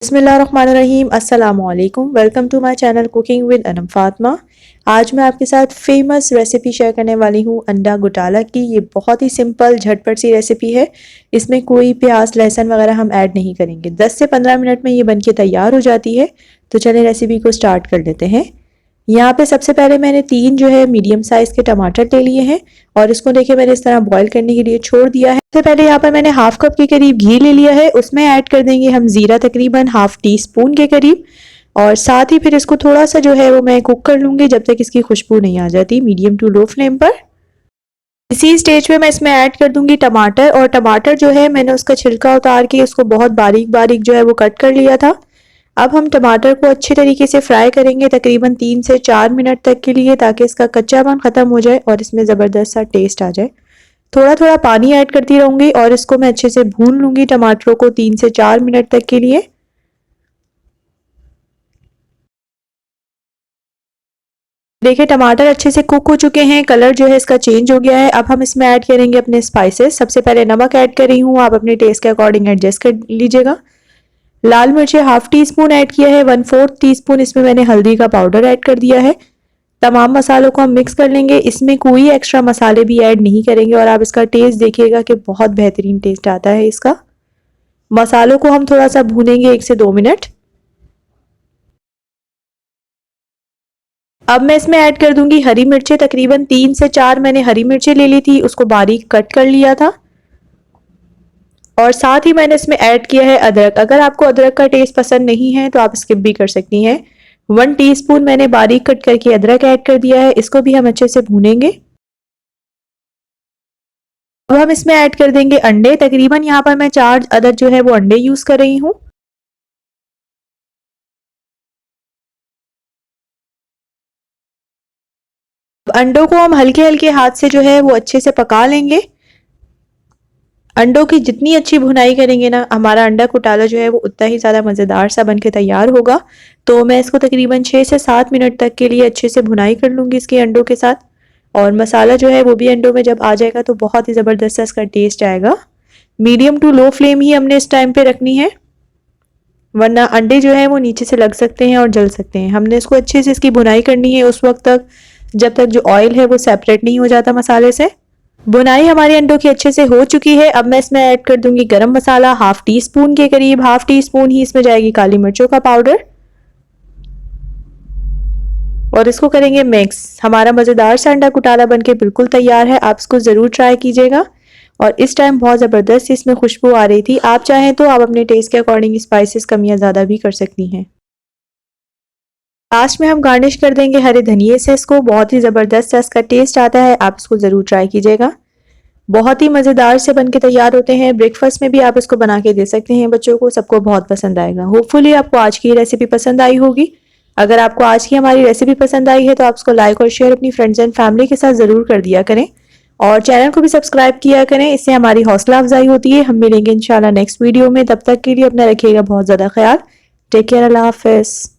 बिस्मिल्लाहिर्रहमानिर्रहीम अस्सलामुअलैकुम। Welcome to my channel cooking with Anam Fatima. आज मैं आपके साथ फेमस रेसिपी शेयर करने वाली हूँ अंडा घोटाला की। ये बहुत ही सिंपल झटपट सी रेसिपी है। इसमें कोई प्याज लहसुन वगैरह हम ऐड नहीं करेंगे। 10 से 15 मिनट में ये बनके तैयार हो जाती है। तो चलिए रेसिपी को स्टार्ट कर लेते हैं। यहाँ पे सबसे पहले मैंने 3 जो है मीडियम साइज के टमाटर ले लिए हैं और इसको देखिए मैंने इस तरह बॉईल करने के लिए छोड़ दिया है। सबसे पहले यहाँ पर मैंने हाफ कप के करीब घी ले लिया है। उसमें ऐड कर देंगे हम जीरा तकरीबन हाफ टी स्पून के करीब और साथ ही फिर इसको थोड़ा सा जो है वो मैं कुक कर लूंगी जब तक इसकी खुशबू नहीं आ जाती, मीडियम टू लो फ्लेम पर। इसी स्टेज पे मैं इसमें ऐड कर दूंगी टमाटर, और टमाटर जो है मैंने उसका छिलका उतार के उसको बहुत बारीक बारीक जो है वो कट कर लिया था। अब हम टमाटर को अच्छे तरीके से फ्राई करेंगे तकरीबन 3 से 4 मिनट तक के लिए, ताकि इसका कच्चापन खत्म हो जाए और इसमें ज़बरदस्त सा टेस्ट आ जाए। थोड़ा थोड़ा पानी ऐड करती रहूंगी और इसको मैं अच्छे से भून लूंगी टमाटरों को 3 से 4 मिनट तक के लिए। देखिए टमाटर अच्छे से कुक हो चुके हैं, कलर जो है इसका चेंज हो गया है। अब हम इसमें ऐड करेंगे अपने स्पाइसेस। सबसे पहले नमक ऐड कर रही हूँ, आप अपने टेस्ट के अकॉर्डिंग एडजस्ट कर लीजिएगा। लाल मिर्ची हाफ टी स्पून ऐड किया है। 1/4 टीस्पून इसमें मैंने हल्दी का पाउडर ऐड कर दिया है। तमाम मसालों को हम मिक्स कर लेंगे। इसमें कोई एक्स्ट्रा मसाले भी ऐड नहीं करेंगे और आप इसका टेस्ट देखिएगा कि बहुत बेहतरीन टेस्ट आता है इसका। मसालों को हम थोड़ा सा भूनेंगे 1 से 2 मिनट। अब मैं इसमें ऐड कर दूंगी हरी मिर्चें। तकरीबन 3 से 4 मैंने हरी मिर्चें ले ली थी, उसको बारीक कट कर लिया था। और साथ ही मैंने इसमें ऐड किया है अदरक। अगर आपको अदरक का टेस्ट पसंद नहीं है तो आप स्किप भी कर सकती हैं। 1 टीस्पून मैंने बारीक कट करके अदरक ऐड कर दिया है। इसको भी हम अच्छे से भूनेंगे। अब हम इसमें ऐड कर देंगे अंडे। तकरीबन यहाँ पर मैं 4 अदद जो है वो अंडे यूज कर रही हूँ। अंडों को हम हल्के हल्के हाथ से जो है वो अच्छे से पका लेंगे। अंडों की जितनी अच्छी भुनाई करेंगे ना, हमारा अंडा घोटाला जो है वो उतना ही ज़्यादा मज़ेदार सा बन के तैयार होगा। तो मैं इसको तकरीबन 6 से 7 मिनट तक के लिए अच्छे से भुनाई कर लूँगी इसके अंडों के साथ। और मसाला जो है वो भी अंडों में जब आ जाएगा तो बहुत ही ज़बरदस्त सा इसका टेस्ट आएगा। मीडियम टू लो फ्लेम ही हमने इस टाइम पे रखनी है, वरना अंडे जो है वो नीचे से लग सकते हैं और जल सकते हैं। हमने इसको अच्छे से इसकी भुनाई करनी है उस वक्त तक जब तक जो ऑयल है वो सेपरेट नहीं हो जाता मसाले से। बुनाई हमारी अंडों की अच्छे से हो चुकी है। अब मैं इसमें ऐड कर दूंगी गरम मसाला हाफ टी स्पून के करीब। हाफ टी स्पून ही इसमें जाएगी काली मिर्चों का पाउडर और इसको करेंगे मिक्स। हमारा मज़ेदार सा अंडा घोटाला बनके बिल्कुल तैयार है। आप इसको ज़रूर ट्राई कीजिएगा। और इस टाइम बहुत ज़बरदस्त इसमें खुशबू आ रही थी। आप चाहें तो आप अपने टेस्ट के अकॉर्डिंग स्पाइसेस कम या ज़्यादा भी कर सकती हैं। लास्ट में हम गार्निश कर देंगे हरे धनिए से। इसको बहुत ही ज़बरदस्त सा इसका टेस्ट आता है। आप इसको ज़रूर ट्राई कीजिएगा। बहुत ही मज़ेदार से बनके तैयार होते हैं। ब्रेकफास्ट में भी आप इसको बना के दे सकते हैं बच्चों को, सबको बहुत पसंद आएगा। होपफुली आपको आज की रेसिपी पसंद आई होगी। अगर आपको आज की हमारी रेसिपी पसंद आई है तो आप इसको लाइक और शेयर अपनी फ्रेंड्स एंड फैमिली के साथ ज़रूर कर दिया करें और चैनल को भी सब्सक्राइब किया करें। इससे हमारी हौसला अफजाई होती है। हम मिलेंगे इंशाल्लाह नेक्स्ट वीडियो में। तब तक के लिए अपना रखिएगा बहुत ज़्यादा ख्याल। टेक केयर, अल्लाह हाफिज़।